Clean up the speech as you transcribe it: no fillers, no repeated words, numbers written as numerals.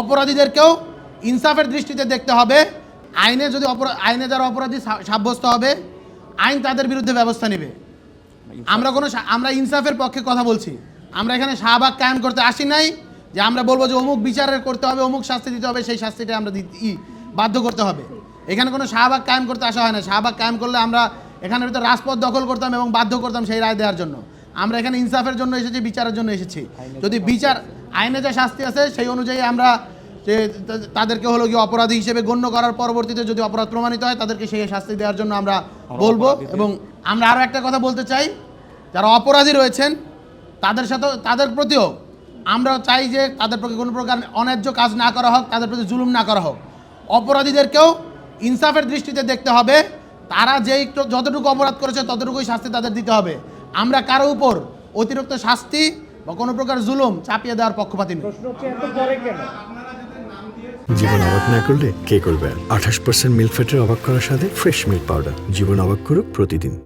অপরাধীদেরকেও ইনসাফের দৃষ্টিতে দেখতে হবে। আইনে যারা অপরাধী সাব্যস্ত হবে, আইন তাদের বিরুদ্ধে ব্যবস্থা নেবে। আমরা ইনসাফের পক্ষে কথা বলছি। আমরা এখানে শাহবাগ কায়েম করতে আসি নাই যে আমরা বলবো যে অমুক বিচারের করতে হবে, অমুক শাস্তি দিতে হবে, সেই শাস্তিটা আমরা বাধ্য করতে হবে। এখানে কোনো শাহবাগ কায়েম করতে আসা হয় না। শাহবাগ কায়েম করলে আমরা এখানের ভিতরে রাজপথ দখল করতাম এবং বাধ্য করতাম সেই রায় দেওয়ার জন্য। আমরা এখানে ইনসাফের জন্য এসেছি, বিচারের জন্য এসেছি। যদি আইনে যে শাস্তি আছে সেই অনুযায়ী আমরা যে তাদেরকে হলো কি অপরাধী হিসেবে গণ্য করার পরবর্তীতে যদি অপরাধ প্রমাণিত হয় তাদেরকে সেই শাস্তি দেওয়ার জন্য আমরা বলবো। এবং আমরা আরও একটা কথা বলতে চাই, যারা অপরাধী রয়েছেন তাদের প্রতিও আমরা চাই যে তাদের প্রতি কোনো প্রকার অন্যায্য কাজ না করা হোক, তাদের প্রতি জুলুম না করা হোক। অপরাধীদেরকেও ইনসাফের দৃষ্টিতে দেখতে হবে। তারা যতটুকু অপরাধ করেছে ততটুকুই শাস্তি তাদের দিতে হবে। আমরা কারো উপর অতিরিক্ত শাস্তি বা কোনো প্রকার জুলুম চাপিয়ে দেওয়ার পক্ষপাতী নই। জীবন অবাক না করলে কে করবে? 28% মিল্ক ফ্যাটের অবাক করার সাথে ফ্রেশ মিল্ক পাউডার। জীবন অবাক করুক প্রতিদিন।